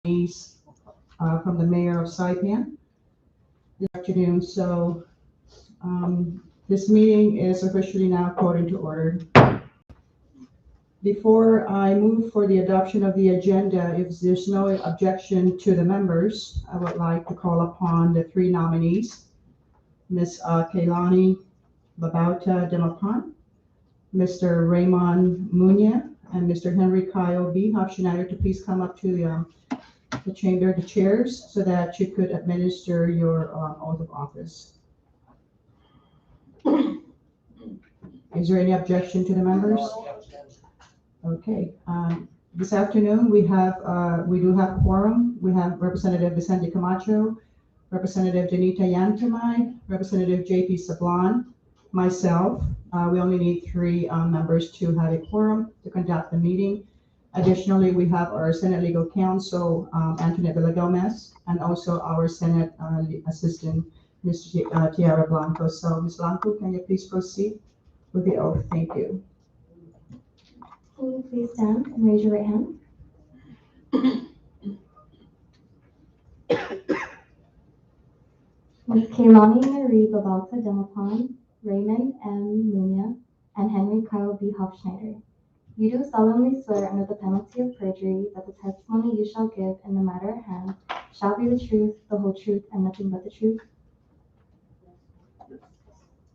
From the mayor of Saipan this afternoon. So this meeting is officially now called into order. Before I move for the adoption of the agenda, if there's no objection to the members, I would like to call upon the three nominees, Ms. Kaylani Babauta Demapan, Mr. Raymond Munya, and Mr. Henry Kyle B. Hofschneider to please come up to the chamber, the chairs, so that you could administer your oath of office. Is there any objection to the members? Okay. This afternoon we do have quorum. We have Representative Vicente Camacho, Representative Janita Yantamay, Representative JP Sablan, myself. We only need three members to have a quorum to conduct the meeting. Additionally, we have our Senate Legal Counsel, Antoinette Villagomez, and also our Senate Assistant, Ms. Tiara Blanco. So, Ms. Blanco, can you please proceed with the oath? Thank you. Can you please stand and raise your right hand? Ms. Kaylani Marie Babauta Demapan, Raymond M. Munya, and Henry Kyle B. Hofschneider. You do solemnly swear under the penalty of perjury that the testimony you shall give in the matter at hand shall be the truth, the whole truth, and nothing but the truth?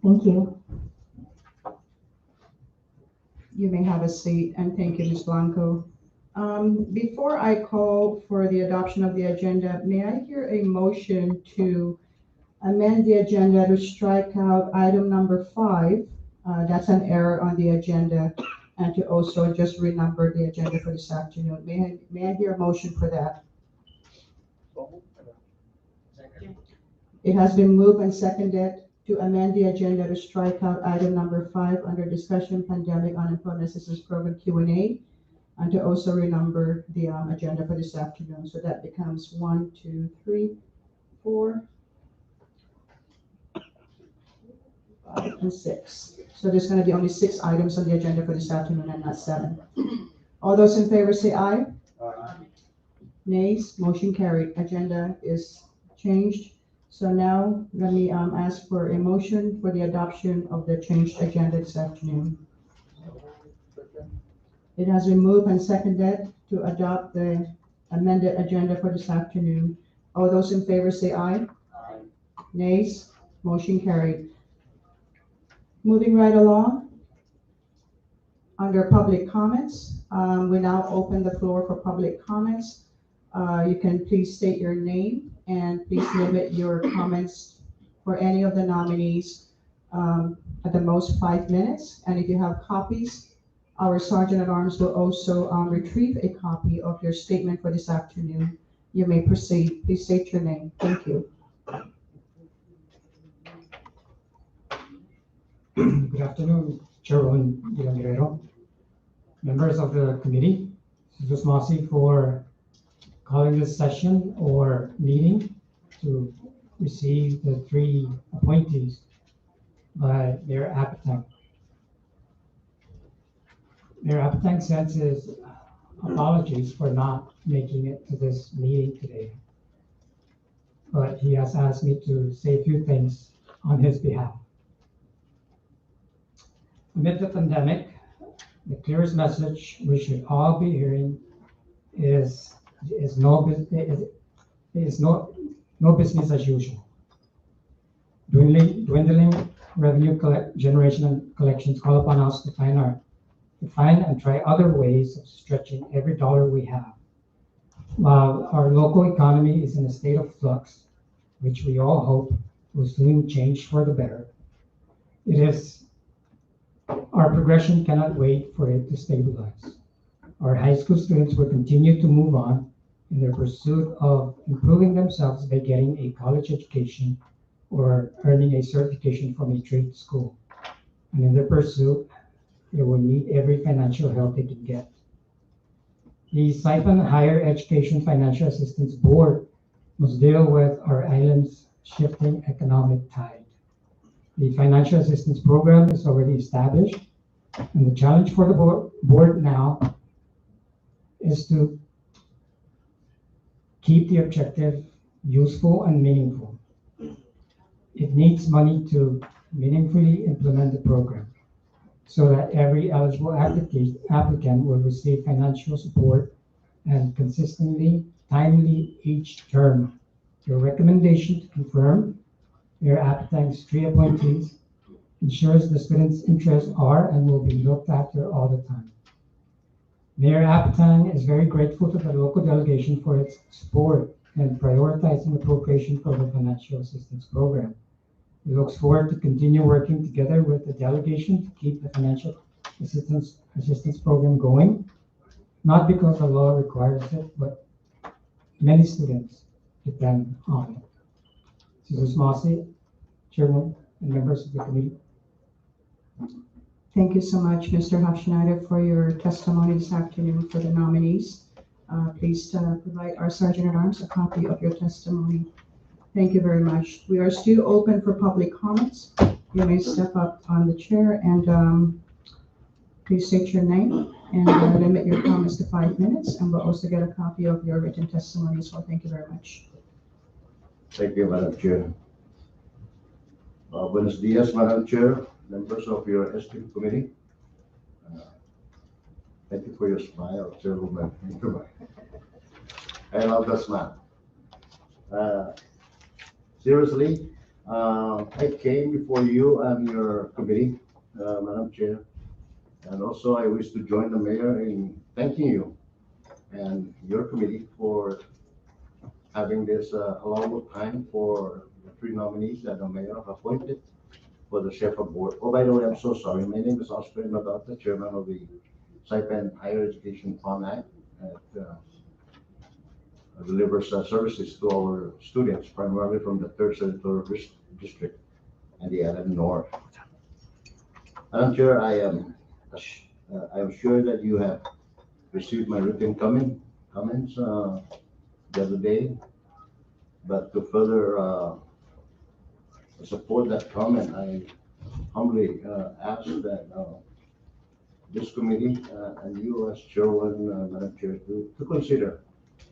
Thank you. You may have a seat, and thank you, Ms. Blanco. Before I call for the adoption of the agenda, may I hear a motion to amend the agenda to strike out item number 5? That's an error on the agenda, and to also just renumber the agenda for this afternoon. May I hear a motion for that? It has been moved and seconded to amend the agenda to strike out item number 5 under discussion pandemic unemployment assistance program Q&A, and to also renumber the agenda for this afternoon. So that becomes 1, 2, 3, 4, 5, and 6. So there's going to be only 6 items on the agenda for this afternoon and not 7. All those in favor say aye. Aye. Nays, motion carried. Agenda is changed. So now let me ask for a motion for the adoption of the changed agenda this afternoon. It has been moved and seconded to adopt the amended agenda for this afternoon. All those in favor say aye. Aye. Nays, motion carried. Moving right along, under public comments, we now open the floor for public comments. You can please state your name and please limit your comments for any of the nominees at the most 5 minutes. And if you have copies, our Sergeant at Arms will also retrieve a copy of your statement for this afternoon. You may proceed. Please state your name. Thank you. Good afternoon, Chairwoman Guerrero, members of the committee. This is Masi for calling this session or meeting to receive the 3 appointees by Mayor Apatang. Mayor Apatang sends his apologies for not making it to this meeting today, but he has asked me to say a few things on his behalf. Amid the pandemic, the clearest message we should all be hearing is no business as usual. Dwindling revenue generation and collections call upon us to find and try other ways of stretching every dollar we have. While our local economy is in a state of flux, which we all hope will soon change for the better, our progression cannot wait for it to stabilize. Our high school students will continue to move on in their pursuit of improving themselves by getting a college education or earning a certification from a trade school. And in their pursuit, they will need every financial help they can get. The Saipan Higher Education Financial Assistance Board must deal with our island's shifting economic tide. The financial assistance program is already established, and the challenge for the board now is to keep the objective useful and meaningful. It needs money to meaningfully implement the program so that every eligible applicant will receive financial support and consistently, timely each term. Your recommendation to confirm Mayor Apatang's 3 appointees ensures the students' interests are and will be looked after all the time. Mayor Apatang is very grateful to the local delegation for its support and prioritizing appropriation for the financial assistance program. He looks forward to continue working together with the delegation to keep the financial assistance program going, not because the law requires it, but many students depend on it. Mrs. Mossy, Chairman, and members of the committee. Thank you so much, Mr. Hofschneider, for your testimony this afternoon for the nominees. Please provide our Sergeant at Arms a copy of your testimony. Thank you very much. We are still open for public comments. You may step up on the chair and please state your name and limit your comments to 5 minutes. And we'll also get a copy of your written testimony as well. Thank you very much. Thank you, Madam Chair. Buenos dias, Madam Chair, members of your esteemed committee. Thank you for your smile, Chairwoman. I love that smile. Seriously, I came before you and your committee, Madam Chair, and also I wish to join the mayor in thanking you and your committee for having this allowable time for the 3 nominees that the mayor appointed for the Shepherd Board. Oh, by the way, I'm so sorry. My name is Oscar Madata, Chairman of the Saipan Higher Education Fund Act. Delivers services to our students, primarily from the 3rd Senatorial District and the Island North. Madam Chair, I am sure that you have received my written comments the other day, but to further support that comment, I humbly ask that this committee and you as Chairwoman, Madam Chair, to consider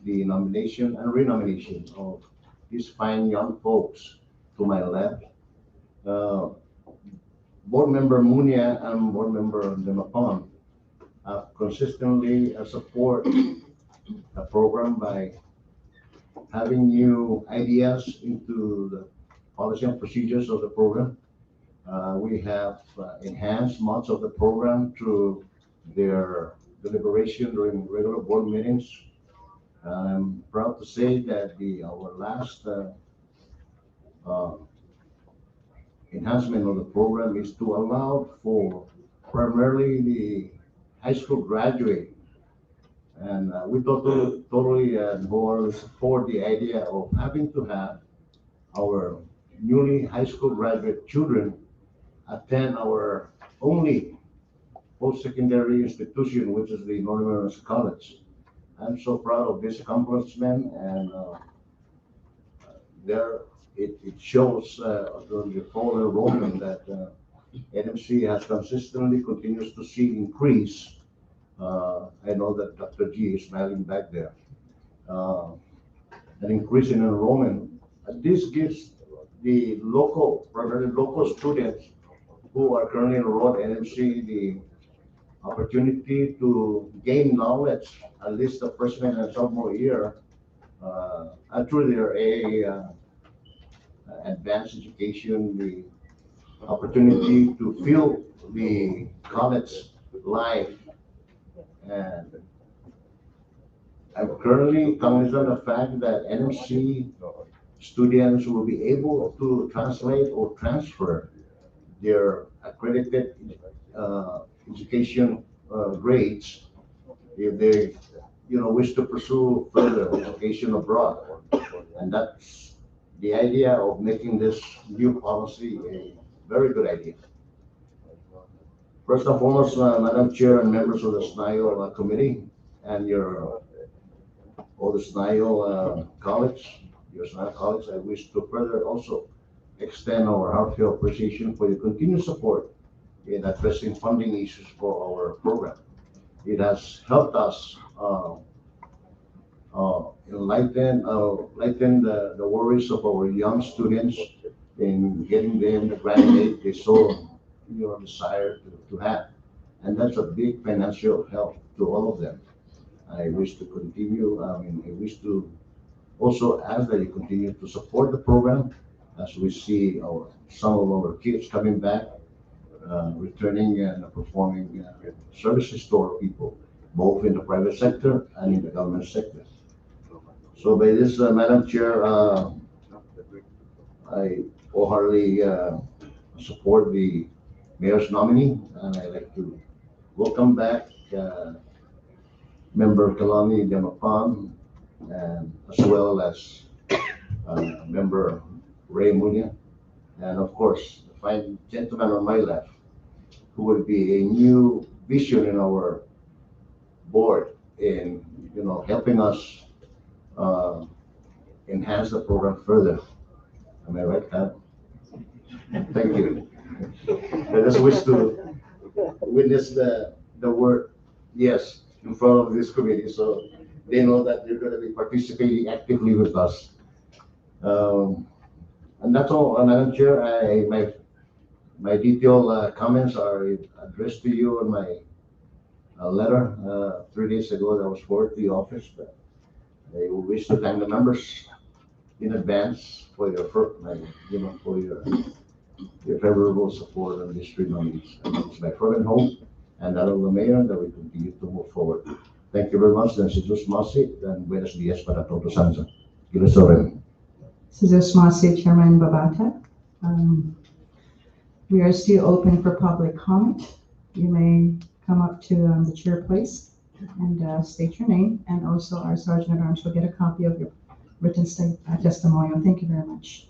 the nomination and renomination of these fine young folks to my left. Board Member Munia and Board Member Demapon have consistently support the program by having new ideas into the policy and procedures of the program. We have enhanced much of the program through their deliberation during regular board meetings. I'm proud to say that our last enhancement of the program is to allow for primarily the high school graduate. And we totally wholeheartedly support the idea of having to have our newly high school graduate children attend our only post-secondary institution, which is the Northern Mariners College. I'm so proud of this accomplishment, and it shows during the fall enrollment that NMC has consistently continues to see increase. I know that Dr. G is smiling back there. An increase in enrollment. This gives the primarily local students who are currently enrolled at NMC the opportunity to gain knowledge, at least the freshman and sophomore year, through their advanced education, the opportunity to feel the college life. And I'm currently cognizant of the fact that NMC students will be able to translate or transfer their accredited education grades if they wish to pursue further education abroad. And that's the idea of making this new policy a very good idea. First and foremost, Madam Chair and members of the SNILD committee and all the SNILD college, your SNILD college, I wish to further also extend our heartfelt appreciation for your continued support in addressing funding issues for our program. It has helped us lighten the worries of our young students in getting them the graduate they so desire to have. And that's a big financial help to all of them. I wish to continue, I wish to also ask that you continue to support the program as we see some of our kids coming back, returning and performing services to our people, both in the private sector and in the government sector. So by this, Madam Chair, I wholeheartedly support the mayor's nominee, and I'd like to welcome back Member Kalani Demapan, and as well as Member Ray Munya, and of course, the fine gentleman on my left, who will be a new vision in our board in helping us enhance the program further. Am I right, Kat? Thank you. I just wish to witness the word yes in front of this committee, so they know that they're going to be participating actively with us. And that's all, Madam Chair. My detailed comments are addressed to you in my letter 3 days ago that was forwarded to the office. But I wish to thank the members in advance for your for your favorable support on these three nominees. And it's my fervent hope and that of the mayor that we continue to move forward. Thank you very much. Dan si Diyos masi dan buenos dias para todos sansa. Gilosoren. Mrs. Masi, Chairman Babata. We are still open for public comment. You may come up to the chair place and state your name, and also our Sergeant at Arms will get a copy of your written testimonial. Thank you very much.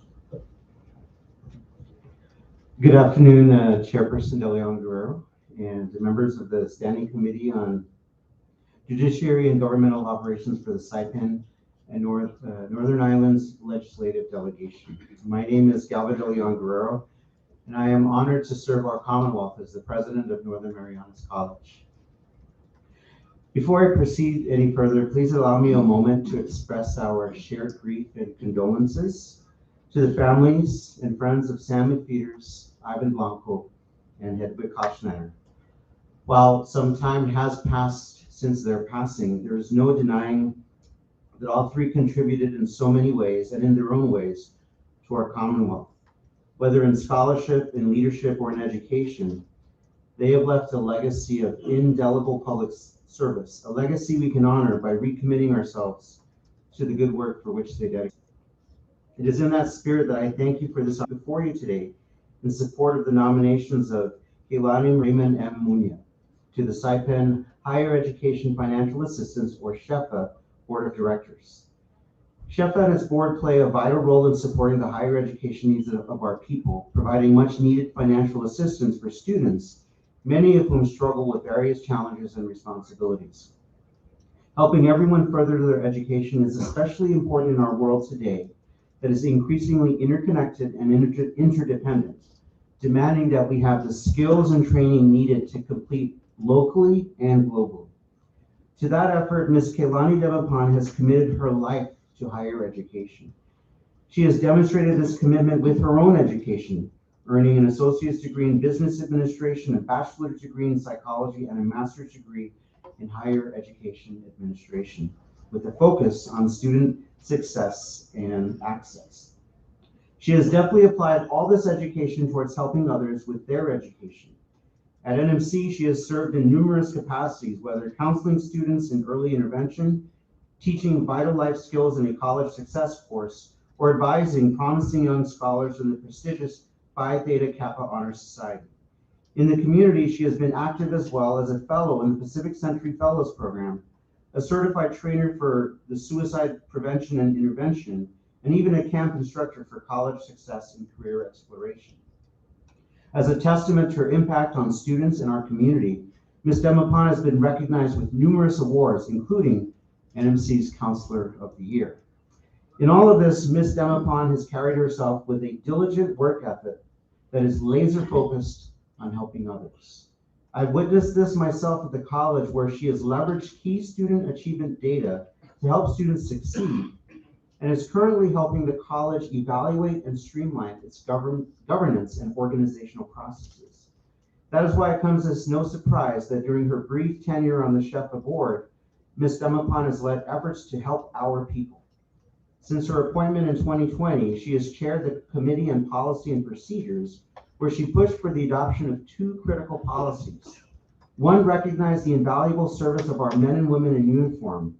Good afternoon, Chairperson De Leon Guerrero and the members of the Standing Committee on Judiciary and Governmental Operations for the Saipan and Northern Islands Legislative Delegation. My name is Galvin De Leon Guerrero, and I am honored to serve our Commonwealth as the President of Northern Marianas College. Before I proceed any further, please allow me a moment to express our shared grief and condolences to the families and friends of Sam McPeters, Ivan Blanco, and Hedwig Hofschneider. While some time has passed since their passing, there is no denying that all three contributed in so many ways and in their own ways to our Commonwealth. Whether in scholarship, in leadership, or in education, they have left a legacy of indelible public service, a legacy we can honor by recommitting ourselves to the good work for which they dedicated. It is in that spirit that I thank you for this before you today in support of the nominations of Keilani Raymond M. Munya to the Saipan Higher Education Financial Assistance, or SHEFA, Board of Directors. SHEFA and its board play a vital role in supporting the higher education needs of our people, providing much needed financial assistance for students, many of whom struggle with various challenges and responsibilities. Helping everyone further their education is especially important in our world today that is increasingly interconnected and interdependent, demanding that we have the skills and training needed to compete locally and globally. To that effort, Ms. Keilani Demapan has committed her life to higher education. She has demonstrated this commitment with her own education, earning an associate's degree in business administration, a bachelor's degree in psychology, and a master's degree in higher education administration, with a focus on student success and access. She has deftly applied all this education towards helping others with their education. At NMC, she has served in numerous capacities, whether counseling students in early intervention, teaching vital life skills in a college success course, or advising promising young scholars in the prestigious Phi Theta Kappa Honor Society. In the community, she has been active as well as a fellow in the Pacific Century Fellows Program, a certified trainer for the suicide prevention and intervention, and even a camp instructor for college success and career exploration. As a testament to her impact on students in our community, Ms. Demapan has been recognized with numerous awards, including NMC's Counselor of the Year. In all of this, Ms. Demapan has carried herself with a diligent work ethic that is laser focused on helping others. I've witnessed this myself at the college, where she has leveraged key student achievement data to help students succeed, and is currently helping the college evaluate and streamline its governance and organizational processes. That is why it comes as no surprise that during her brief tenure on the SHEFA board, Ms. Demapan has led efforts to help our people. Since her appointment in 2020, she has chaired the Committee on Policy and Procedures, where she pushed for the adoption of two critical policies. One recognized the invaluable service of our men and women in uniform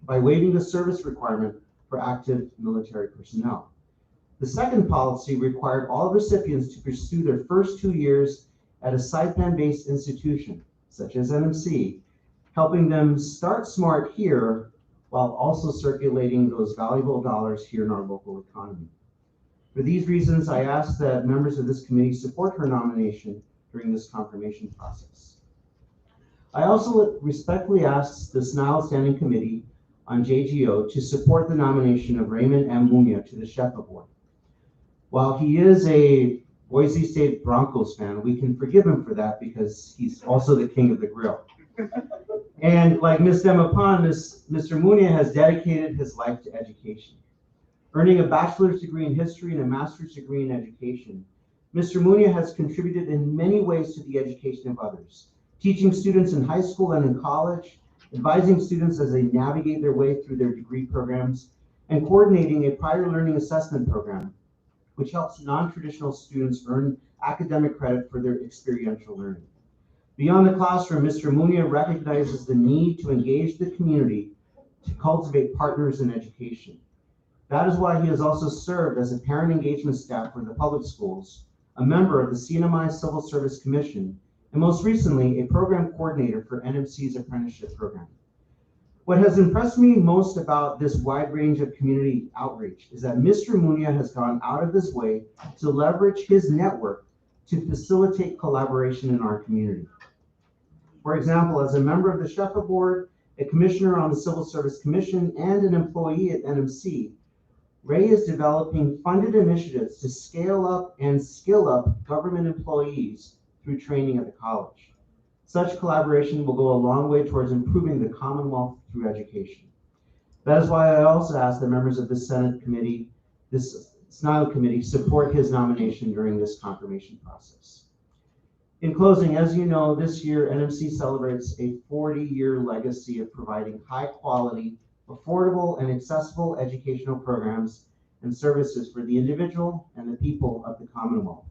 by waiving the service requirement for active military personnel. The second policy required all recipients to pursue their first 2 years at a stipend-based institution, such as NMC, helping them start smart here while also circulating those valuable dollars here in our local economy. For these reasons, I ask that members of this committee support her nomination during this confirmation process. I also respectfully ask the SNILD Standing Committee on JGO to support the nomination of Raymond M. Muña to the SHEFA board. While he is a Boise State Broncos fan, we can forgive him for that because he's also the king of the grill. And like Ms. Demapan, Mr. Muña has dedicated his life to education. Earning a bachelor's degree in history and a master's degree in education, Mr. Muña has contributed in many ways to the education of others, teaching students in high school and in college, advising students as they navigate their way through their degree programs, and coordinating a prior learning assessment program, which helps non-traditional students earn academic credit for their experiential learning. Beyond the classroom, Mr. Muña recognizes the need to engage the community to cultivate partners in education. That is why he has also served as a parent engagement staff for the public schools, a member of the CNMI Civil Service Commission, and most recently, a program coordinator for NMC's apprenticeship program. What has impressed me most about this wide range of community outreach is that Mr. Muña has gone out of his way to leverage his network to facilitate collaboration in our community. For example, as a member of the SHEFA board, a commissioner on the Civil Service Commission, and an employee at NMC, Ray is developing funded initiatives to scale up and skill up government employees through training at the college. Such collaboration will go a long way towards improving the Commonwealth through education. That is why I also ask the members of this Senate committee, this SNILD committee, support his nomination during this confirmation process. In closing, as you know, this year NMC celebrates a 40-year legacy of providing high-quality, affordable, and accessible educational programs and services for the individual and the people of the Commonwealth.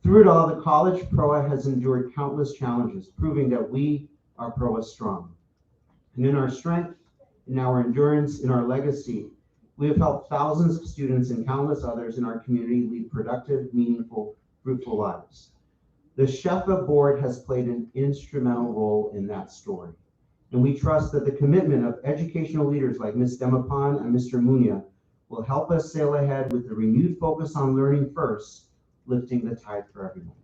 Through it all, the college PROA has endured countless challenges, proving that we are PROA strong. And in our strength, in our endurance, in our legacy, we have helped thousands of students and countless others in our community lead productive, meaningful, fruitful lives. The SHEFA board has played an instrumental role in that story. And we trust that the commitment of educational leaders like Ms. Demapan and Mr. Muña will help us sail ahead with a renewed focus on learning first, lifting the tide for everyone.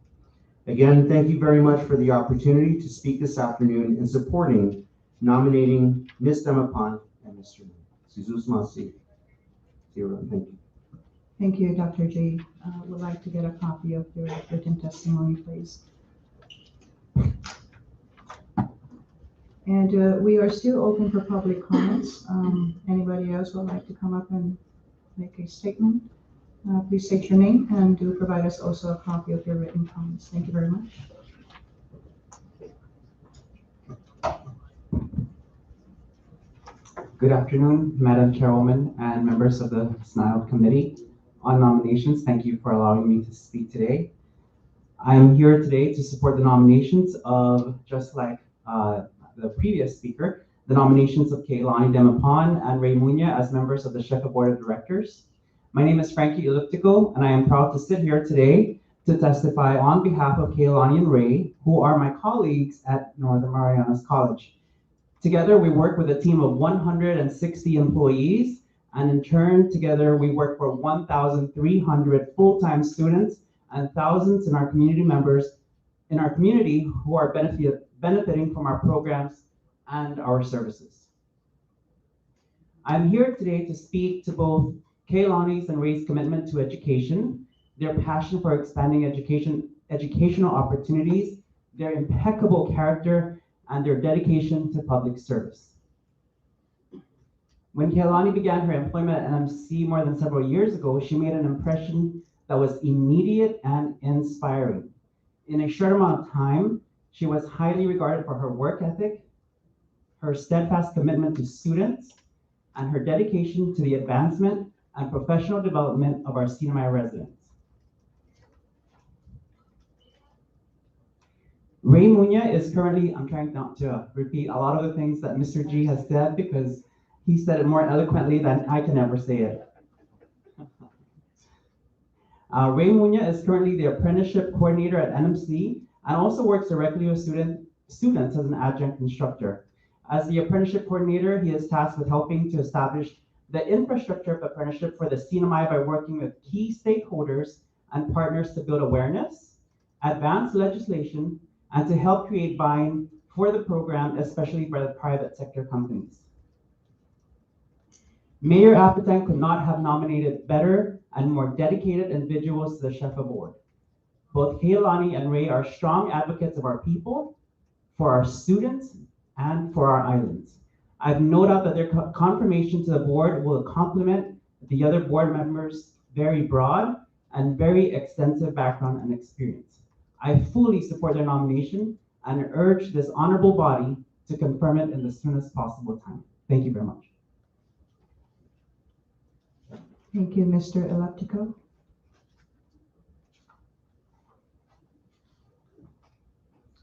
Again, thank you very much for the opportunity to speak this afternoon in supporting nominating Ms. Demapan and Mr. Muña. Jesus Masi. Thank you. Thank you, Dr. G. Would like to get a copy of your written testimony, please. And we are still open for public comments. Anybody else would like to come up and make a statement? Please state your name and do provide us also a copy of your written comments. Thank you very much. Good afternoon, Madam Chairwoman and members of the SNILD Committee on Nominations. Thank you for allowing me to speak today. I'm here today to support the nominations of, just like the previous speaker, the nominations of Keilani Demapan and Ray Muña as members of the SHEFA Board of Directors. My name is Frankie Elliptico, and I am proud to sit here today to testify on behalf of Keilani and Ray, who are my colleagues at Northern Marianas College. Together, we work with a team of 160 employees, and in turn, together, we work for 1,300 full-time students and thousands in our community members in our community who are benefiting from our programs and our services. I'm here today to speak to both Keilani's and Ray's commitment to education, their passion for expanding educational opportunities, their impeccable character, and their dedication to public service. When Kehlani began her employment at NMC more than several years ago, she made an impression that was immediate and inspiring. In a short amount of time, she was highly regarded for her work ethic, her steadfast commitment to students, and her dedication to the advancement and professional development of our CNMI residents. Ray Muña is currently, I'm trying not to repeat a lot of the things that Mr. G has said because he said it more eloquently than I can ever say it. Ray Muña is currently the apprenticeship coordinator at NMC and also works directly with students as an adjunct instructor. As the apprenticeship coordinator, he is tasked with helping to establish the infrastructure of apprenticeship for the CNMI by working with key stakeholders and partners to build awareness, advance legislation, and to help create buy-in for the program, especially by the private sector companies. Mayor Appetit could not have nominated better and more dedicated individuals to the Shefa board. Both Kehlani and Ray are strong advocates of our people, for our students, and for our islands. I have no doubt that their confirmation to the board will complement the other board members' very broad and very extensive background and experience. I fully support their nomination and urge this honorable body to confirm it in the soonest possible time. Thank you very much. Thank you, Mr. Eleptico.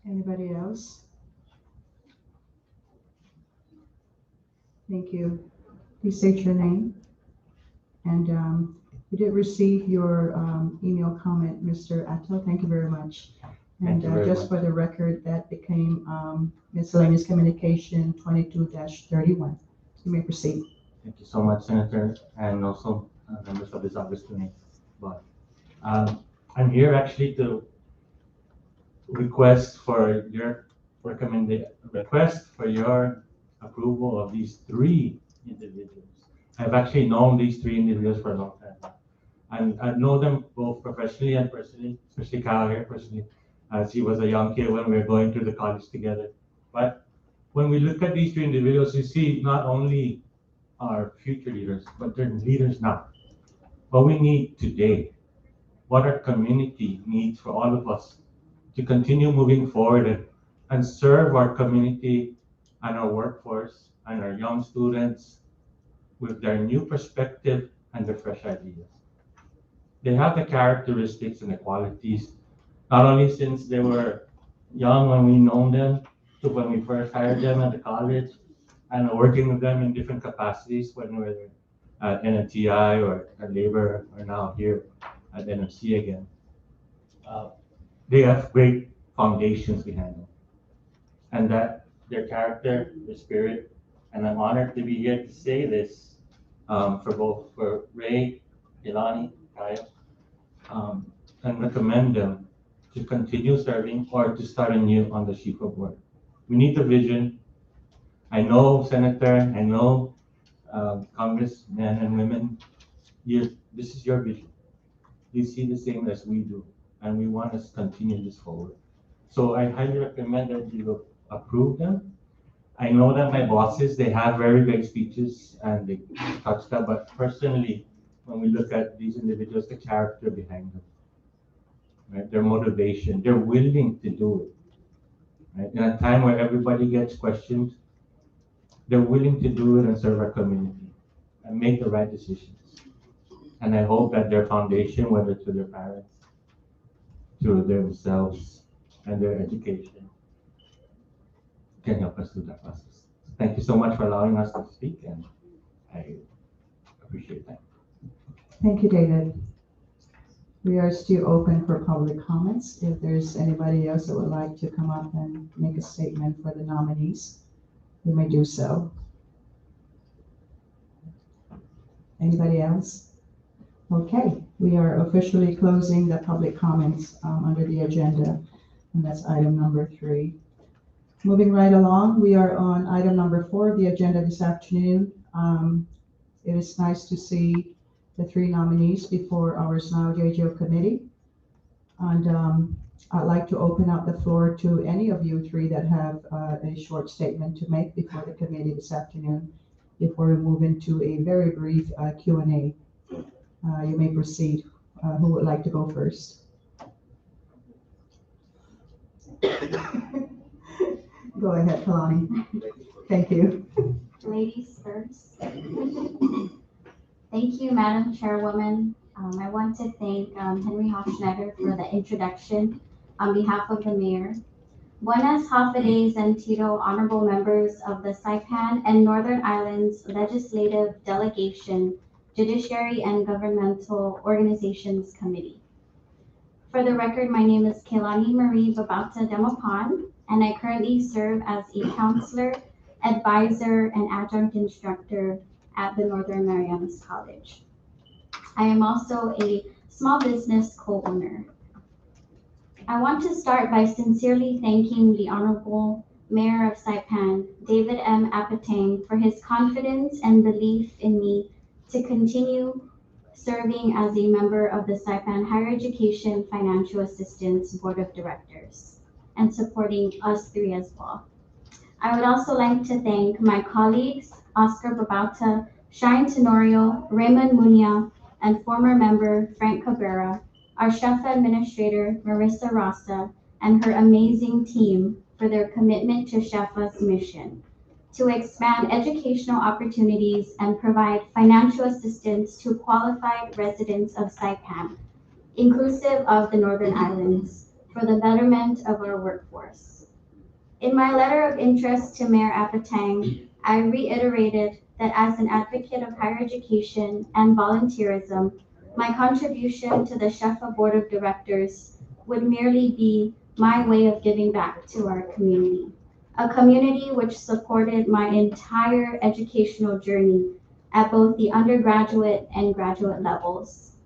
Anybody else? Thank you. Please state your name. And we did receive your email comment, Mr. Atto. Thank you very much. And Thank you very just much. for the record, that became miscellaneous communication 22-31. You may proceed. Thank you so much, Senator, and also members of this August body. I'm here actually to request for your approval of these three individuals. I've actually known these three individuals for a long time, and I know them both professionally and personally, especially Kyle here personally, as he was a young kid when we were going through the college together. But when we look at these three individuals, you see not only our future leaders, but they're leaders now. What we need today, what our community needs for all of us to continue moving forward and serve our community and our workforce and our young students with their new perspective and their fresh ideas. They have the characteristics and the qualities, not only since they were young when we known them, to when we first hired them at the college, and working with them in different capacities, when we were at NMTI or at labor, or now here at NMC again. They have great foundations behind them, and that their character, their spirit, and I'm honored to be here to say this for Ray, Kehlani, Kyle, and recommend them to continue serving or to start anew on the Shefa board. We need the vision. I know, Senator, I know, congressmen and women, this is your vision. You see the same as we do, and we want to continue this forward. So I highly recommend that you approve them. I know that my bosses, they have very great speeches and they touch that, but personally, when we look at these individuals, the character behind them, right? Their motivation, they're willing to do it, right? In a time where everybody gets questioned, they're willing to do it and serve our community and make the right decisions. And I hope that their foundation, whether to their parents, to themselves, and their education, can help us through that process. Thank you so much for allowing us to speak, and I appreciate that. Thank you, David. We are still open for public comments. If there's anybody else that would like to come up and make a statement for the nominees, you may do so. Anybody else? Okay, we are officially closing the public comments under the agenda, and that's item number 3. Moving right along, we are on item number 4 of the agenda this afternoon. It is nice to see the 3 nominees before our SNILD JGO committee. And I'd like to open up the floor to any of you 3 that have a short statement to make before the committee this afternoon. before we move into a very brief Q&A. You may proceed. Who would like to go first? Go ahead, Kalani. Thank you. Ladies first. Thank you, Madam Chairwoman. I want to thank Henry Hofschneider for the introduction on behalf of the mayor. Buenas Hafades and Tito, honorable members of the Saipan and Northern Islands Legislative Delegation, Judiciary and Governmental Organizations Committee. For the record, my name is Keilani Marie Babauta Demapan, and I currently serve as a counselor, advisor, and adjunct instructor at the Northern Marianas College. I am also a small business co-owner. I want to start by sincerely thanking the Honorable Mayor of Saipan, David M. Apatang, for his confidence and belief in me to continue serving as a member of the Saipan Higher Education Financial Assistance Board of Directors and supporting us three as well. I would also like to thank my colleagues, Oscar Babauta, Shine Tenorio, Raymond Munia, and former member Frank Cabrera, our chef administrator, Marissa Rasa, and her amazing team for their commitment to Shefa's mission to expand educational opportunities and provide financial assistance to qualified residents of Saipan, inclusive of the Northern Islands, for the betterment of our workforce. In my letter of interest to Mayor Apatang, I reiterated that as an advocate of higher education and volunteerism, my contribution to the Shefa Board of Directors would merely be my way of giving back to our community, a community which supported my entire educational journey at both the undergraduate and graduate levels.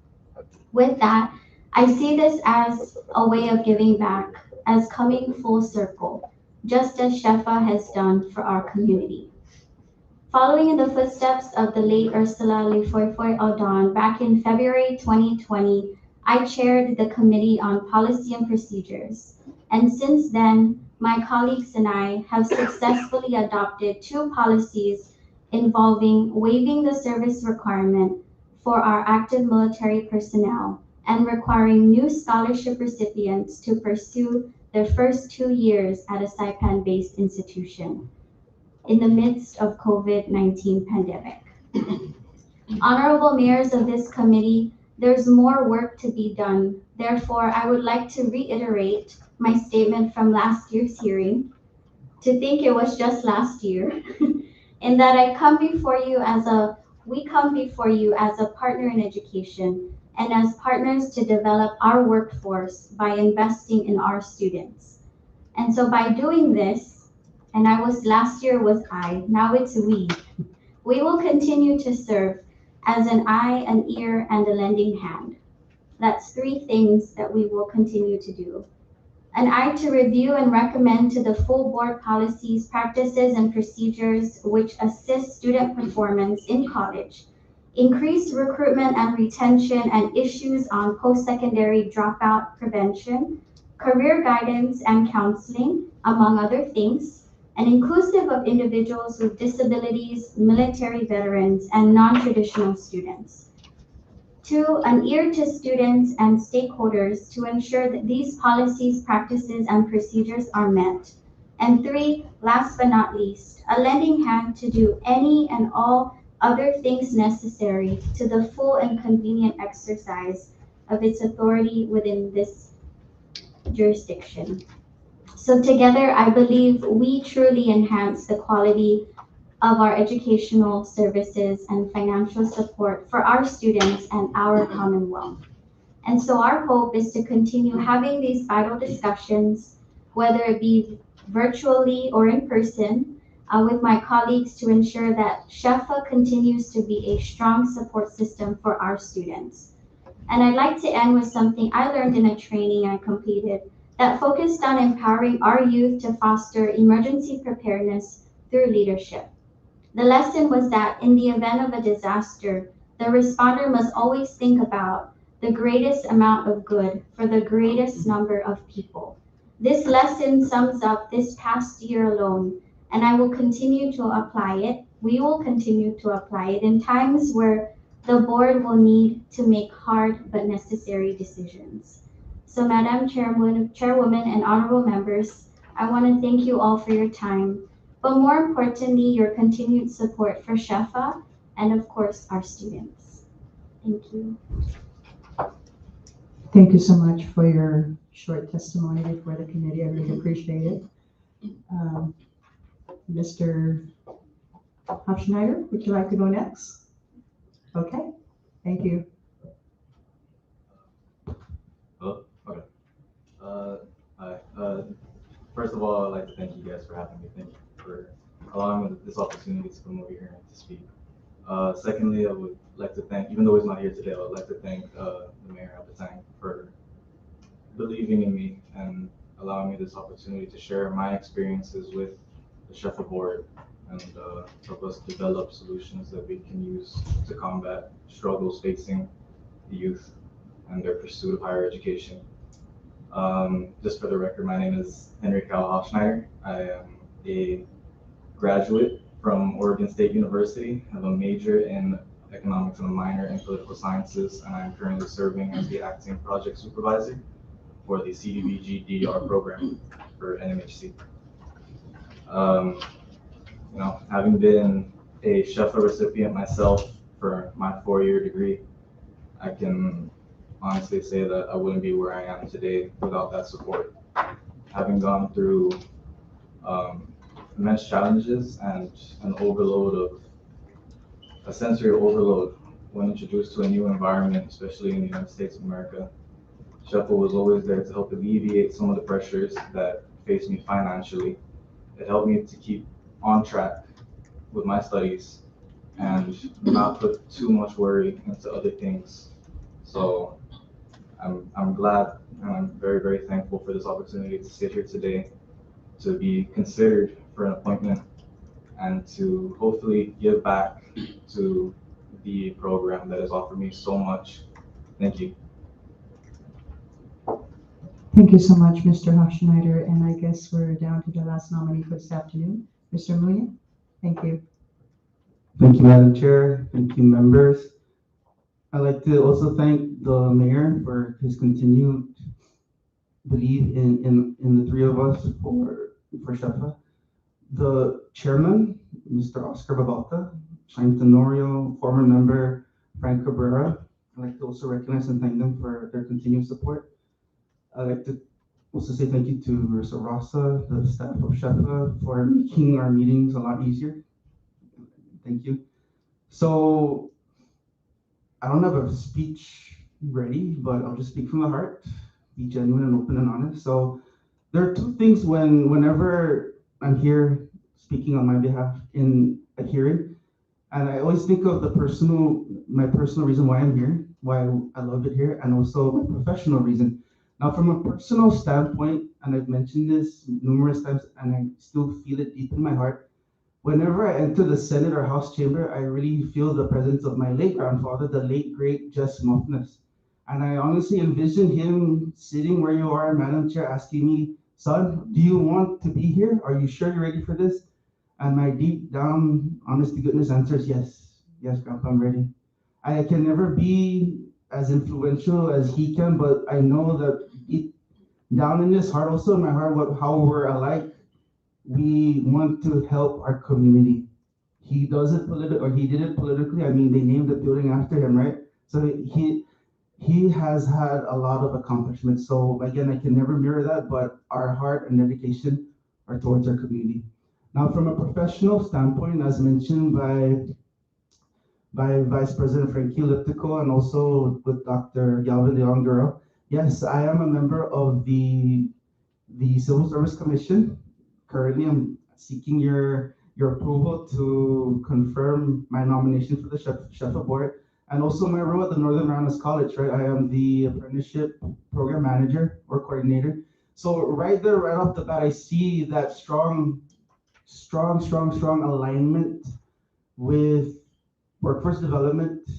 With that, I see this as a way of giving back, as coming full circle, just as Shefa has done for our community. Following in the footsteps of the late Ursula Lifoifoy Aldon, back in February 2020, I chaired the Committee on Policy and Procedures. And since then, my colleagues and I have successfully adopted 2 policies involving waiving the service requirement for our active military personnel and requiring new scholarship recipients to pursue their first 2 years at a Saipan-based institution in the midst of COVID-19 pandemic. Honorable mayors of this committee, there's more work to be done. Therefore, I would like to reiterate my statement from last year's hearing, to think it was just last year, in that we come before you as a partner in education and as partners to develop our workforce by investing in our students. And so by doing this, and last year was I, now it's we will continue to serve as an eye, an ear, and a lending hand. That's 3 things that we will continue to do. An eye to review and recommend to the full board policies, practices, and procedures which assist student performance in college, increase recruitment and retention, and issues on post-secondary dropout prevention, career guidance and counseling, among other things, and inclusive of individuals with disabilities, military veterans, and non-traditional students. 2, an ear to students and stakeholders to ensure that these policies, practices, and procedures are met. And 3, last but not least, a lending hand to do any and all other things necessary to the full and convenient exercise of its authority within this jurisdiction. So together, I believe we truly enhance the quality of our educational services and financial support for our students and our Commonwealth. And so our hope is to continue having these vital discussions, whether it be virtually or in person, with my colleagues to ensure that Shefa continues to be a strong support system for our students. And I'd like to end with something I learned in a training I completed that focused on empowering our youth to foster emergency preparedness through leadership. The lesson was that in the event of a disaster, the responder must always think about the greatest amount of good for the greatest number of people. This lesson sums up this past year alone, and I will continue to apply it We will continue to apply it in times where the board will need to make hard but necessary decisions. So, Chairwoman, and honorable members, I want to thank you all for your time, but more importantly, your continued support for SHEFA and, of course, our students. Thank you. Thank you so much for your short testimony before the committee. I really appreciate it. Mr. Hofschneider, would you like to go next? Okay, thank you. Hello? Okay. Hi. First of all, I'd like to thank you guys for having me. Thank you for allowing me this opportunity to come over here and to speak. Secondly, I would like to thank, even though he's not here today, I would like to thank the mayor at the time for believing in me and allowing me this opportunity to share my experiences with the SHEFA board and help us develop solutions that we can use to combat struggles facing the youth and their pursuit of higher education. Just for the record, my name is Henry Hofschneider. I am a graduate from Oregon State University. I have a major in economics and a minor in political sciences, and I'm currently serving as the acting project supervisor for the CDBG DDR program for NMHC. Having been a SHEFA recipient myself for my 4-year degree, I can honestly say that I wouldn't be where I am today without that support. Having gone through immense challenges and a sensory overload when introduced to a new environment, especially in the United States of America, SHEFA was always there to help alleviate some of the pressures that faced me financially. It helped me to keep on track with my studies and not put too much worry into other things. So I'm glad and I'm very, very thankful for this opportunity to sit here today, to be considered for an appointment, and to hopefully give back to the program that has offered me so much. Thank you. Thank you so much, Mr. Hofschneider, and I guess we're down to the last nominee for this afternoon, Mr. Munya. Thank you. Thank you, Madam Chair. Thank you, members. I'd like to also thank the mayor for his continued belief in the three of us for SHEFA. The chairman, Mr. Oscar Babalta, Centenario, former member Frank Cabrera. I'd like to also recognize and thank them for their continued support. I'd like to also say thank you to Marissa Rosa, the staff of SHEFA, for making our meetings a lot easier. Thank you. So I don't have a speech ready, but I'll just speak from the heart, be genuine and open and honest. So there are two things whenever I'm here speaking on my behalf in a hearing, and I always think of my personal reason why I'm here, why I love it here, and also my professional reason. Now, from a personal standpoint, and I've mentioned this numerous times, and I still feel it deep in my heart, whenever I enter the Senate or House chamber, I really feel the presence of my late grandfather, the late, great Jess Muffness. And I honestly envision him sitting where you are, Madam Chair, asking me, son, do you want to be here? Are you sure you're ready for this? And my deep down, honest to goodness answer is yes. Yes, Grandpa, I'm ready. I can never be as influential as he can, but I know that down in his heart, also in my heart, how we're alike. We want to help our community. He does it politically, or he did it politically. I mean, they named the building after him, right? So he has had a lot of accomplishments. So again, I can never mirror that, but our heart and dedication are towards our community. Now, from a professional standpoint, as mentioned by Vice President Frankie Liptico and also with Dr. Galvin Leon, yes, I am a member of the Civil Service Commission. Currently, I'm seeking your approval to confirm my nomination for the SHEFA board and also my role at the Northern Rounders College, right? I am the apprenticeship program manager or coordinator. So right there, right off the bat, I see that strong alignment with workforce development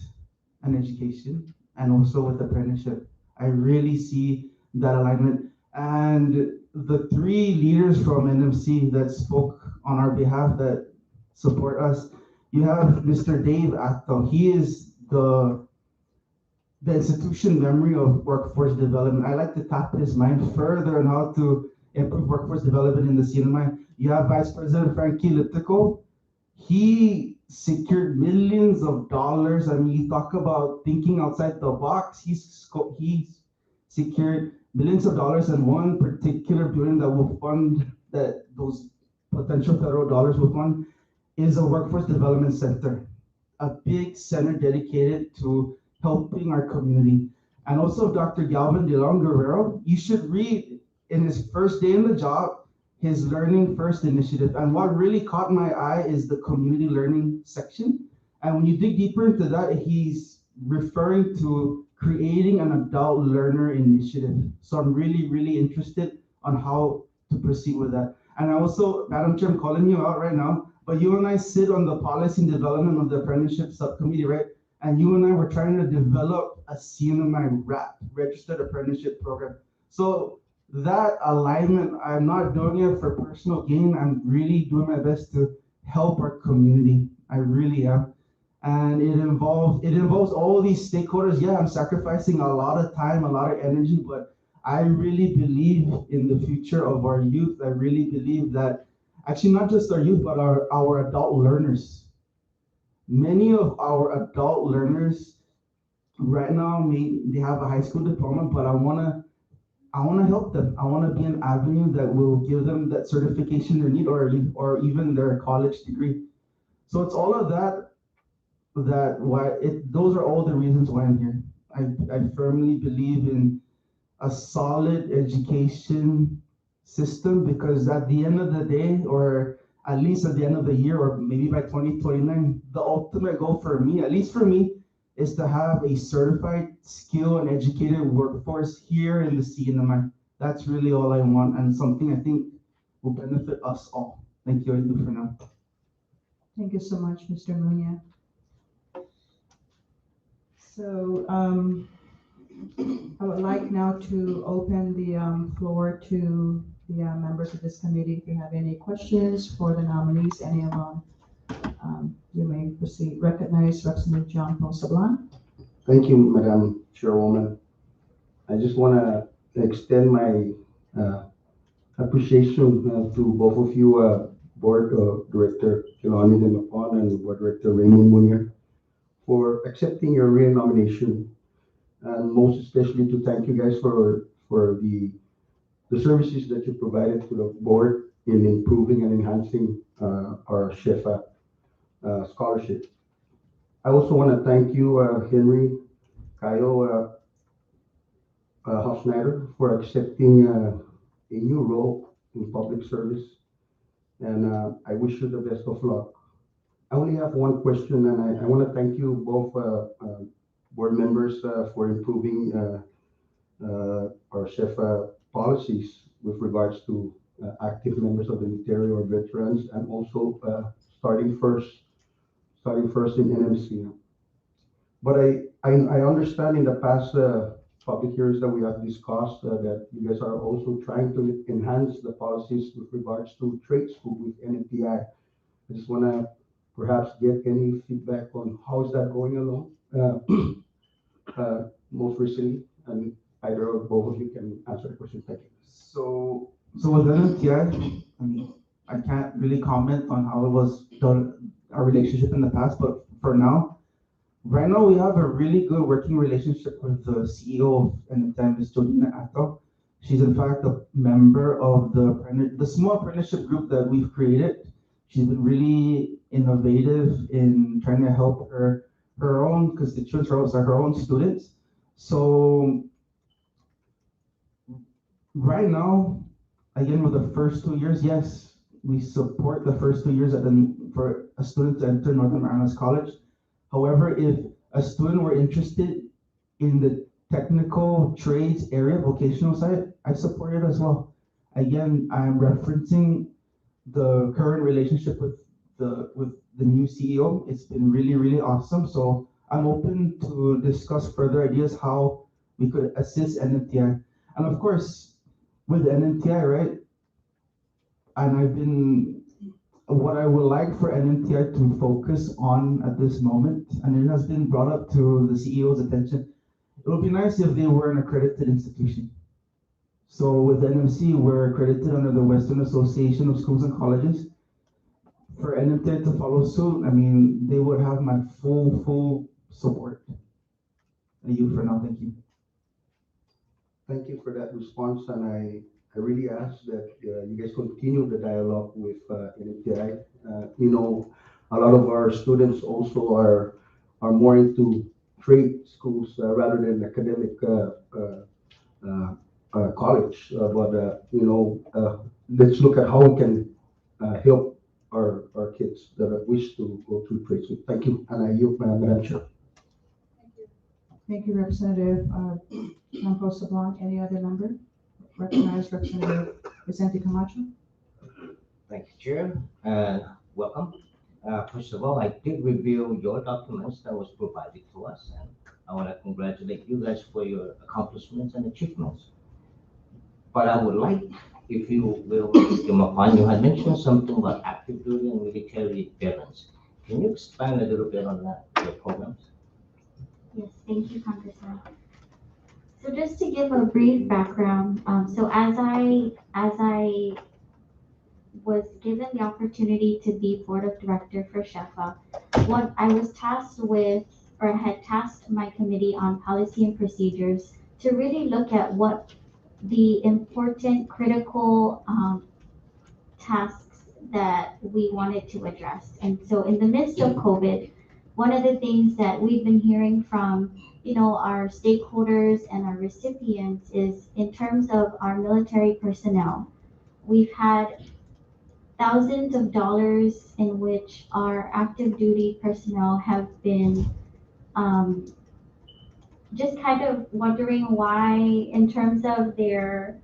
and education, and also with apprenticeship. I really see that alignment. And the three leaders from NMC that spoke on our behalf that support us, you have Mr. Dave Atto. He is the institution memory of workforce development. I like to tap his mind further on how to improve workforce development in the CNMI. You have Vice President Frankie Litico. He secured millions of dollars. I mean, you talk about thinking outside the box. He's secured millions of dollars in one particular building that will fund that those potential federal dollars will fund is a workforce development center, a big center dedicated to helping our community. And also Dr. Galvin De Leon Guerrero, you should read in his first day in the job, his Learning First initiative. And what really caught my eye is the community learning section. And when you dig deeper into that, he's referring to creating an adult learner initiative. So I'm really, really interested on how to proceed with that. And I also, Madam Chair, I'm calling you out right now, but you and I sit on the policy and development of the apprenticeship subcommittee, right? And you and I were trying to develop a CNMI RAP, Registered Apprenticeship Program. So that alignment, I'm not doing it for personal gain. I'm really doing my best to help our community. I really am. And it involves all these stakeholders. Yeah, I'm sacrificing a lot of time, a lot of energy, but I really believe in the future of our youth. I really believe that actually not just our youth, but our adult learners. Many of our adult learners right now, they have a high school diploma, but I wanna help them. I wanna be an avenue that will give them that certification they need, or even their college degree. So it's all of that. Those are all the reasons why I'm here. I firmly believe in a solid education system, because at the end of the day, or at least at the end of the year, or maybe by 2029, the ultimate goal for me, at least for me, is to have a certified, skilled, and educated workforce here in the CNMI. That's really all I want, and something I think will benefit us all. Thank you. I do for now. Thank you so much, Mr. Munya. So I would like now to open the floor to the members of this committee. If you have any questions for the nominees, any of them, you may proceed. Recognize Representative John Paul Sablan. Thank you, Madam Chairwoman. I just want to extend my appreciation to both of you, Board Director Kilani De Lopon and Board Director Raymond Munier, for accepting your re-nomination, and most especially to thank you guys for the services that you provided to the board in improving and enhancing our SHEFA scholarship. I also want to thank you, Henry Kayo Hofschneider, for accepting a new role in public service, and I wish you the best of luck. I only have one question, and I want to thank you both board members for improving our SHEFA policies with regards to active members of the military or veterans, and also starting first in NMC. But I understand in the past public hearings that we have discussed that you guys are also trying to enhance the policies with regards to trade school with NMPI. I just want to perhaps get any feedback on how is that going along most recently, and either or both of you can answer the question. Thank you. So with NMTI, I mean, I can't really comment on how it was done, our relationship in the past, but for now, right now we have a really good working relationship with the CEO of NMTI, Ms. Jolina Atto. She's in fact a member of the small apprenticeship group that we've created. She's been really innovative in trying to help her own constituents, her own students. So right now, again, with the first 2 years, yes, we support the first 2 years for a student to enter Northern Marianas College. However, if a student were interested in the technical trades area, vocational side, I support it as well. Again, I'm referencing the current relationship with the new CEO. It's been really, really awesome. So I'm open to discuss further ideas how we could assist NMTI. And of course, with NMTI, right? And I've been what I would like for NMTI to focus on at this moment, and it has been brought up to the CEO's attention, it would be nice if they were an accredited institution. So with NMC, we're accredited under the Western Association of Schools and Colleges. For NMTI to follow suit, I mean, they would have my full support. Thank you for now, thank you. Thank you for that response, and I really ask that you guys continue the dialogue with NMTI. You know, a lot of our students also are more into trade schools rather than academic college. But you know, let's look at how we can help our kids that wish to go through trade school. Thank you, and I yield, Madam Chair. Thank you, Representative Blanco Sablan. Any other member? Recognize Representative Vicente Camacho. Thank you, Chair, and welcome. First of all, I did review your documents that was provided to us, and I want to congratulate you guys for your accomplishments and achievements. But I would like, if you will, Mr. Mapan, you had mentioned something about active duty and military veterans. Can you expand a little bit on that, your programs? Yes, thank you, Congressman. So just to give a brief background, so as I was given the opportunity to be board of director for SHEFA, what I was tasked with, or had tasked my committee on policy and procedures to really look at what the important critical tasks that we wanted to address. And so in the midst of COVID, one of the things that we've been hearing from, you know, our stakeholders and our recipients is in terms of our military personnel. We've had thousands of dollars in which our active duty personnel have been just kind of wondering why, in terms of their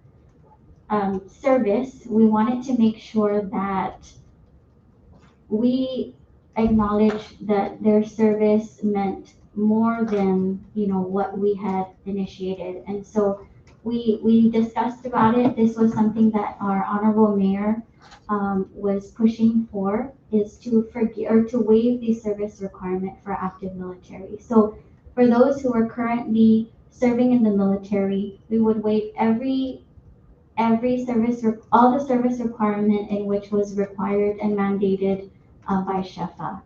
service, we wanted to make sure that we acknowledge that their service meant more than, you know, what we had initiated. And so we discussed about it. This was something that our honorable mayor was pushing for, is to forgive or to waive the service requirement for active military. So for those who are currently serving in the military, we would waive all the service requirement in which was required and mandated by SHEFA.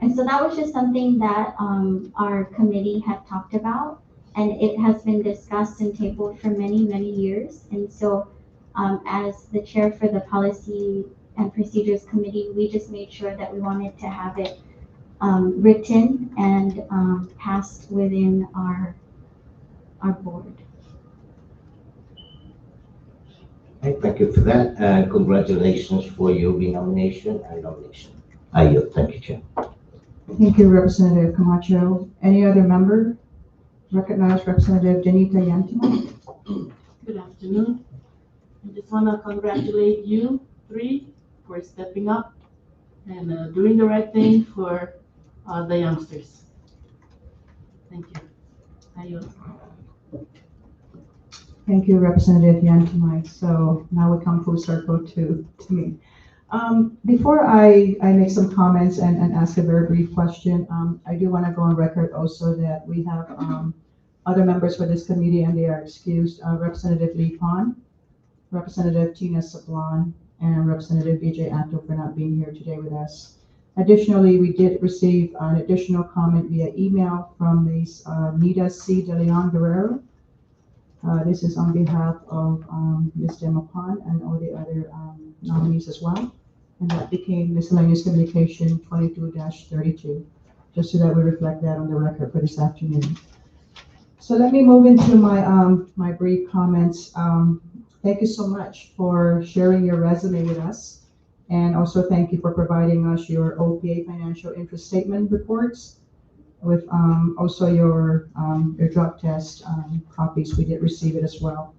And so that was just something that our committee had talked about, and it has been discussed and tabled for many, many years. And so as the chair for the Policy and Procedures Committee, we just made sure that we wanted to have it written and passed within our board. Okay, thank you for that, and congratulations for your renomination and nomination. I yield. Thank you, Chair. Thank you, Representative Camacho. Any other member? Recognize Representative Danita Yantima. Good afternoon. I just want to congratulate you three for stepping up and doing the right thing for the youngsters. Thank you. I yield. Thank you, Representative Yantima. So now we come full circle to me. Before I make some comments and ask a very brief question, I do want to go on record also that we have other members for this committee and they are excused. Representative Lee Pon, Representative Tina Sablan, and Representative BJ Anto for not being here today with us. Additionally, we did receive an additional comment via email from Ms. Nita C. De Leon Guerrero. This is on behalf of Ms. Demapan and all the other nominees as well. And that became miscellaneous communication 22-32, just so that we reflect that on the record for this afternoon. So let me move into my brief comments. Thank you so much for sharing your resume with us. And also thank you for providing us your OPA financial interest statement reports with also your drug test copies. We did receive it as well.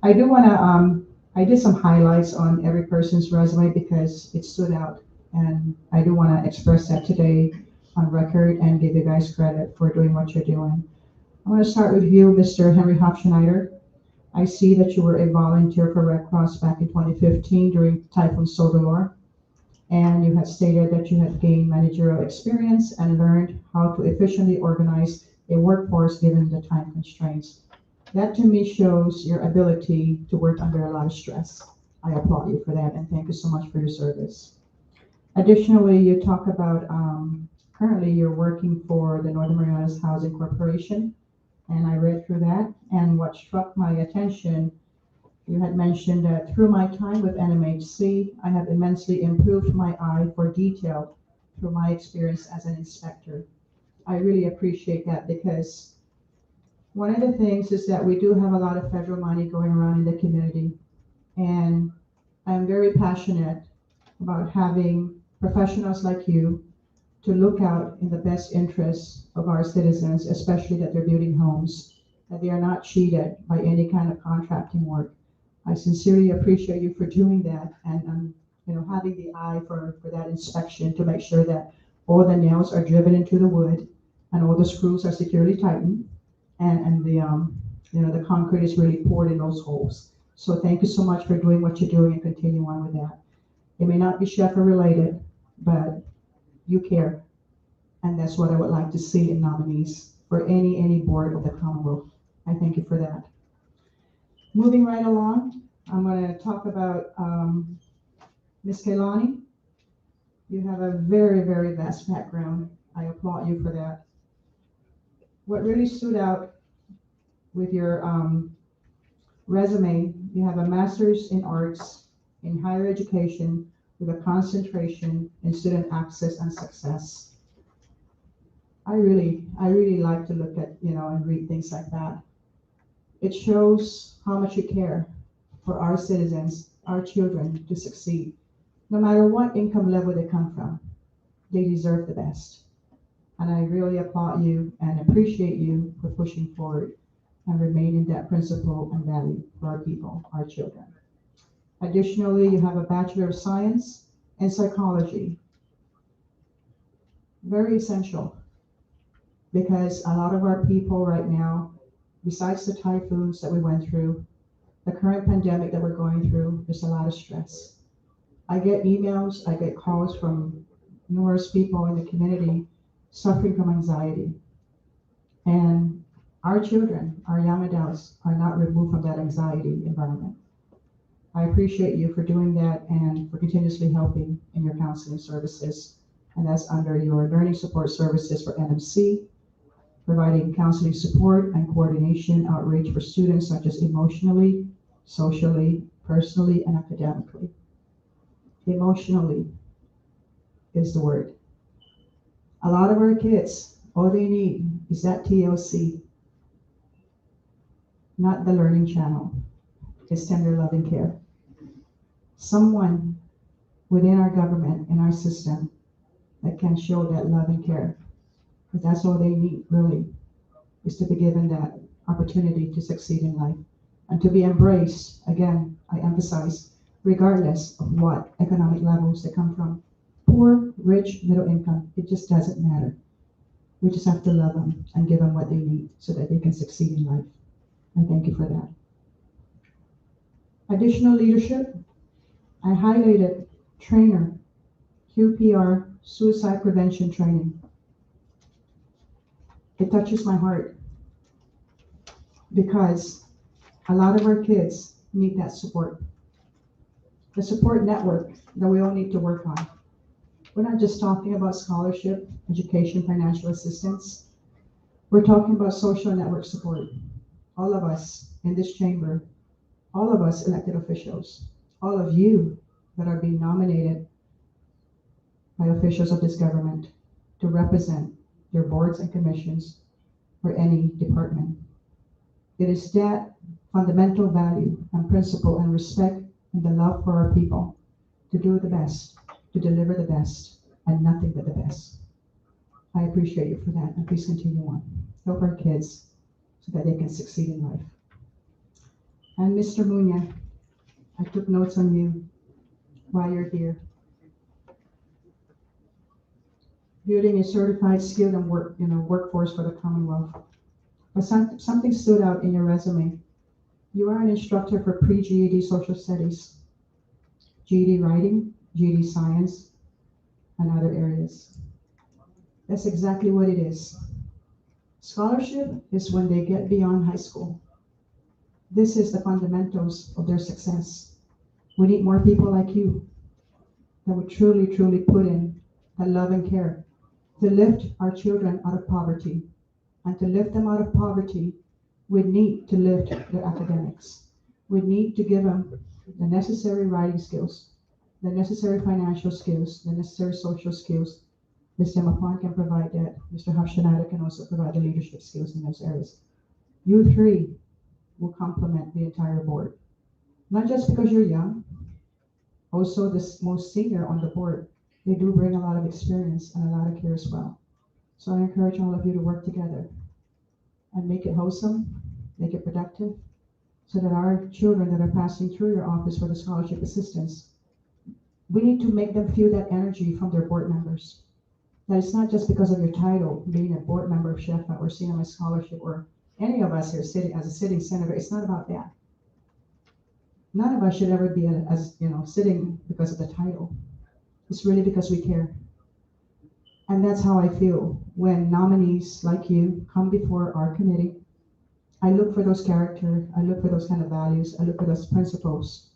I do want to, I did some highlights on every person's resume because it stood out. And I do want to express that today on record and give you guys credit for doing what you're doing. I want to start with you, Mr. Henry Hofschneider. I see that you were a volunteer for Red Cross back in 2015 during Typhoon Sodelor, and you had stated that you had gained managerial experience and learned how to efficiently organize a workforce given the time constraints. That to me shows your ability to work under a lot of stress. I applaud you for that, and thank you so much for your service. Additionally, you talk about currently you're working for the Northern Marianas Housing Corporation, and I read through that. And what struck my attention, you had mentioned that through my time with NMHC, I have immensely improved my eye for detail through my experience as an inspector. I really appreciate that, because one of the things is that we do have a lot of federal money going around in the community, and I'm very passionate about having professionals like you to look out in the best interests of our citizens, especially that they're building homes, that they are not cheated by any kind of contracting work. I sincerely appreciate you for doing that, and having the eye for that inspection to make sure that all the nails are driven into the wood and all the screws are securely tightened, and the concrete is really poured in those holes. So thank you so much for doing what you're doing, and continue on with that. It may not be Sheffer related, but you care. And that's what I would like to see in nominees for any board of the Commonwealth. I thank you for that. Moving right along, I'm going to talk about Ms. Kaylani. You have a very, very vast background. I applaud you for that. What really stood out with your resume, you have a master's in arts in higher education with a concentration in student access and success. I really like to look at, and read things like that. It shows how much you care for our citizens, our children to succeed. No matter what income level they come from, they deserve the best. And I really applaud you and appreciate you for pushing forward and remaining that principle and value for our people, our children. Additionally, you have a Bachelor of Science in Psychology. Very essential, because a lot of our people right now, besides the typhoons that we went through, the current pandemic that we're going through, there's a lot of stress. I get emails, I get calls from numerous people in the community suffering from anxiety. And our children, our young adults, are not removed from that anxiety environment. I appreciate you for doing that and for continuously helping in your counseling services. And that's under your learning support services for NMC, providing counseling support and coordination outreach for students such as emotionally, socially, personally, and academically. Emotionally is the word. A lot of our kids, all they need is that TLC, not the learning channel. It's tender loving care. Someone within our government and our system that can show that love and care. Because that's all they need, really, is to be given that opportunity to succeed in life and to be embraced, again, I emphasize, regardless of what economic levels they come from. Poor, rich, middle income, it just doesn't matter. We just have to love them and give them what they need so that they can succeed in life. And thank you for that. Additional leadership, I highlighted trainer, QPR, suicide prevention training. It touches my heart because a lot of our kids need that support. The support network that we all need to work on. We're not just talking about scholarship, education, financial assistance. We're talking about social network support. All of us in this chamber, all of us elected officials, all of you that are being nominated by officials of this government to represent your boards and commissions or any department. It is that fundamental value and principle and respect and the love for our people to do the best, to deliver the best, and nothing but the best. I appreciate you for that, and please continue on. Help our kids so that they can succeed in life. And Mr. Munya, I took notes on you while you're here. Building a certified skilled and workforce for the Commonwealth. But something stood out in your resume. You are an instructor for pre-GED social studies, GED writing, GED science, and other areas. That's exactly what it is. Scholarship is when they get beyond high school. This is the fundamentals of their success. We need more people like you that would truly, truly put in that love and care to lift our children out of poverty. And to lift them out of poverty, we need to lift their academics. We need to give them the necessary writing skills, the necessary financial skills, the necessary social skills. Mr. Mapon can provide that. Mr. Hofschneider can also provide the leadership skills in those areas. You three will complement the entire board. Not just because you're young, also the most senior on the board. They do bring a lot of experience and a lot of care as well. So I encourage all of you to work together and make it wholesome, make it productive, so that our children that are passing through your office for the scholarship assistance, we need to make them feel that energy from their board members. That it's not just because of your title, being a board member of SHEFA or CMI scholarship or any of us here sitting as a sitting senator. It's not about that. None of us should ever be sitting because of the title. It's really because we care. And that's how I feel when nominees like you come before our committee. I look for those character, I look for those kind of values, I look for those principles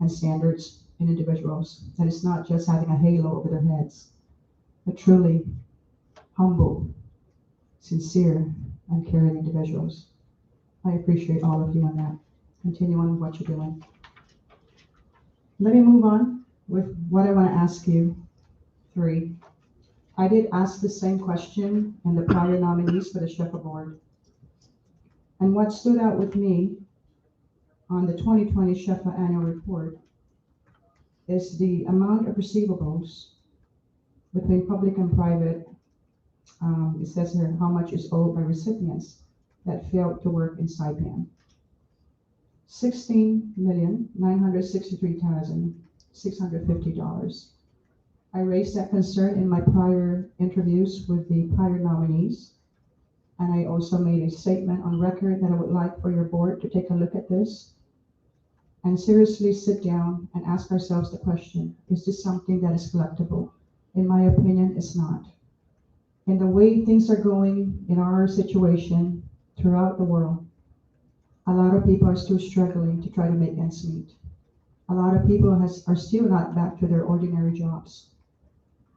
and standards in individuals. That it's not just having a halo over their heads, but truly humble, sincere, and caring individuals. I appreciate all of you on that. Continue on with what you're doing. Let me move on with what I want to ask you three. I did ask the same question in the prior nominees for the SHEFA board. And what stood out with me on the 2020 SHEFA annual report is the amount of receivables between public and private. It says here how much is owed by recipients that failed to work in SIPAN. $16,963,650. I raised that concern in my prior interviews with the prior nominees. And I also made a statement on record that I would like for your board to take a look at this and seriously sit down and ask ourselves the question, is this something that is collectible? In my opinion, it's not. In the way things are going in our situation throughout the world, a lot of people are still struggling to try to make ends meet. A lot of people are still not back to their ordinary jobs.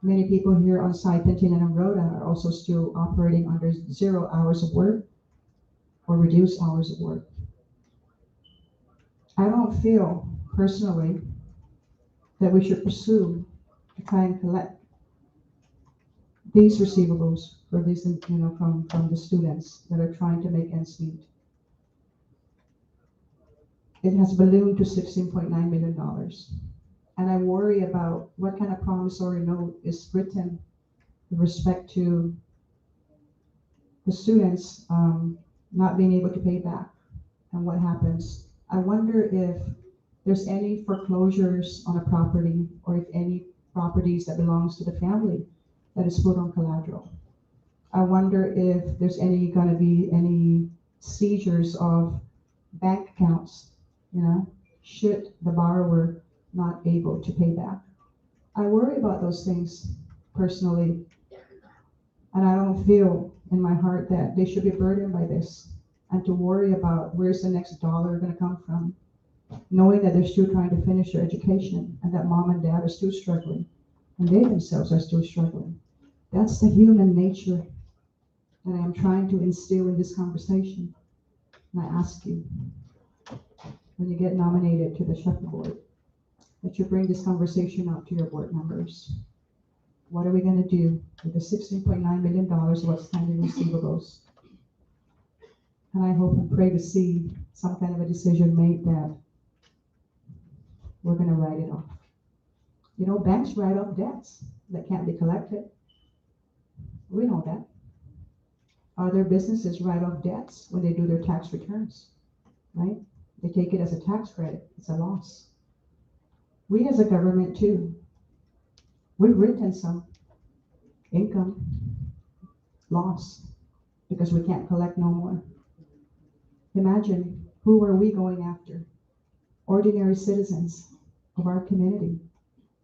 Many people here on site, Pentina and Rhoda, are also still operating under 0 hours of work or reduced hours of work. I don't feel personally that we should pursue to try and collect these receivables for these, from the students that are trying to make ends meet. It has ballooned to $16.9 million. And I worry about what kind of promissory note is written with respect to the students not being able to pay back and what happens. I wonder if there's any foreclosures on a property or if any properties that belongs to the family that is put on collateral. I wonder if there's going to be any seizures of bank accounts, should the borrower not able to pay back. I worry about those things personally, and I don't feel in my heart that they should be burdened by this and to worry about where's the next dollar going to come from, knowing that they're still trying to finish their education and that mom and dad are still struggling and they themselves are still struggling. That's the human nature that I am trying to instill in this conversation. And I ask you, when you get nominated to the SHEFA board, that you bring this conversation up to your board members. What are we going to do with the $16.9 million of outstanding receivables? And I hope and pray to see some kind of a decision made that we're going to write it off. Banks write off debts that can't be collected. We know that. Other businesses write off debts when they do their tax returns, right? They take it as a tax credit. It's a loss. We as a government too, we've written some income loss because we can't collect no more. Imagine Who are we going after? Ordinary citizens of our community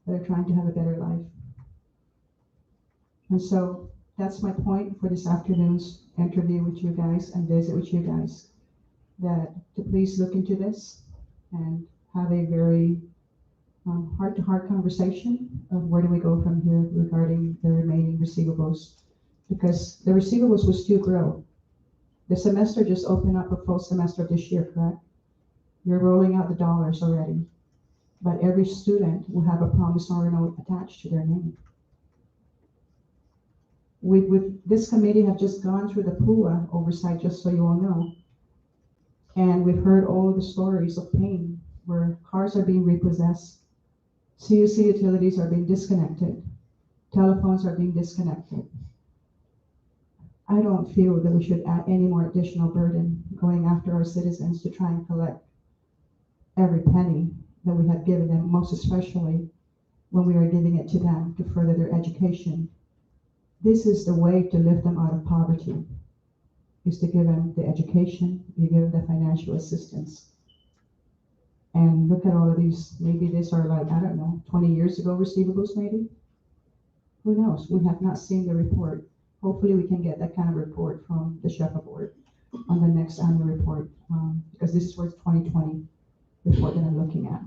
that are trying to have a better life. And so that's my point for this afternoon's interview with you guys and visit with you guys, that to please look into this and have a very heart-to-heart conversation of where do we go from here regarding the remaining receivables, because the receivables will still grow. The semester just opened up a full semester of this year, correct? You're rolling out the dollars already, but every student will have a promissory note attached to their name. With this committee have just gone through the PUA oversight, just so you all know, and we've heard all the stories of pain where cars are being repossessed, CUC utilities are being disconnected, telephones are being disconnected. I don't feel that we should add any more additional burden going after our citizens to try and collect every penny that we have given them, most especially when we are giving it to them to further their education. This is the way to lift them out of poverty, is to give them the education, you give them the financial assistance. And look at all of these, maybe these are like, I don't know, 20 years ago receivables maybe? Who knows? We have not seen the report. Hopefully we can get that kind of report from the Shepherd Board on the next annual report, because this is for 2020 report that I'm looking at.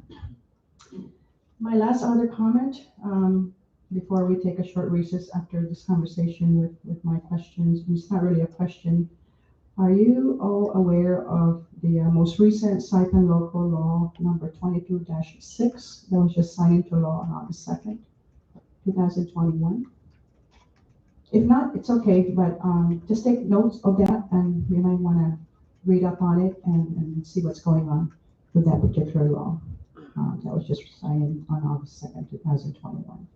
My last other comment, before we take a short recess after this conversation with my questions, it's not really a question. Are you all aware of the most recent Saipan local law number 22-6 that was just signed into law on August 2nd, 2021? If not, it's okay, but just take notes of that, and you might want to read up on it and see what's going on with that particular law. That was just signed on August 2nd, 2021.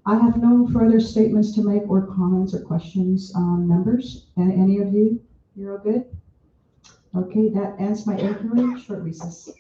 I have no further statements to make or comments or questions, members. And any of you, you're all good? Okay, that ends my inquiry. Short recess.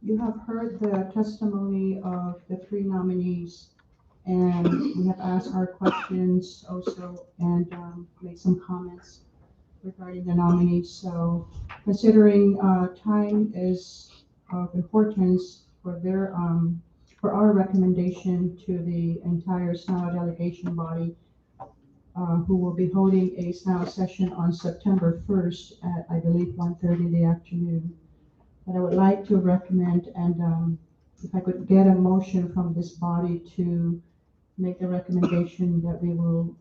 You have heard the testimony of the three nominees, and we have asked our questions also and made some comments regarding the nominees. So considering time is of importance for their for our recommendation to the entire SNILD delegation body, who will be holding a SNILD session on September 1st at, I believe, 1:30 in the afternoon. But I would like to recommend, and if I could get a motion from this body to make the recommendation that we will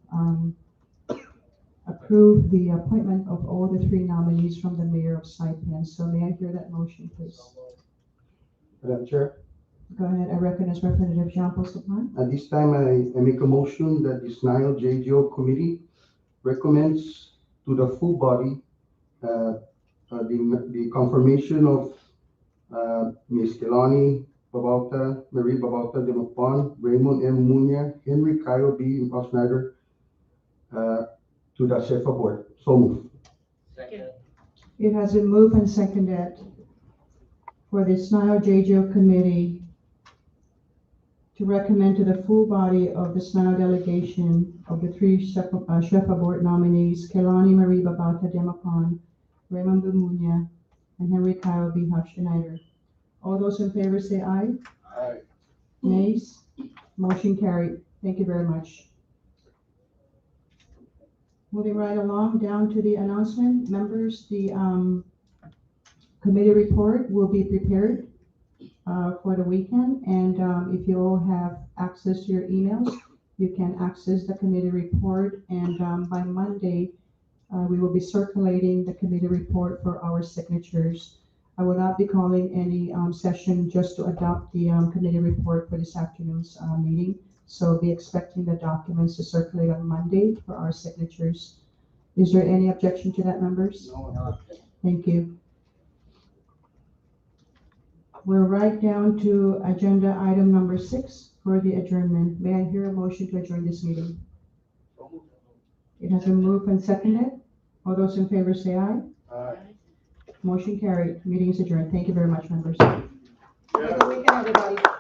approve the appointment of all the three nominees from the mayor of Saipan. So may I hear that motion, please? Madam Chair, Go ahead. I recognize Representative Jean-Paul Saplan. at this time, I make a motion that the SNILD JGO committee recommends to the full body the confirmation of Ms. Kelani Babauta, Marie Babauta de Mapon, Raymond M. Munya, Henry Kyle B. Schneider to the SEFA board. So move. It has been moved and seconded for the SNILD JGO committee to recommend to the full body of the SNILD delegation of the three SEFA board nominees, Kelani Marie Babauta de Mapon, Raymond M. Munya, and Henry Kyle B. Schneider. All those in favor say aye. Aye. Nays? Motion carried. Thank you very much. Moving right along down to the announcement, members, the committee report will be prepared for the weekend. And if you all have access to your emails, you can access the committee report. And by Monday, we will be circulating the committee report for our signatures. I will not be calling any session just to adopt the committee report for this afternoon's meeting. So be expecting the documents to circulate on Monday for our signatures. Is there any objection to that, members? No. Thank you. We're right down to agenda item number 6 for the adjournment. May I hear a motion to adjourn this meeting? It has been moved and seconded. All those in favor say aye. Aye. Motion carried. Meeting is adjourned. Thank you very much, members. Have a good weekend, everybody.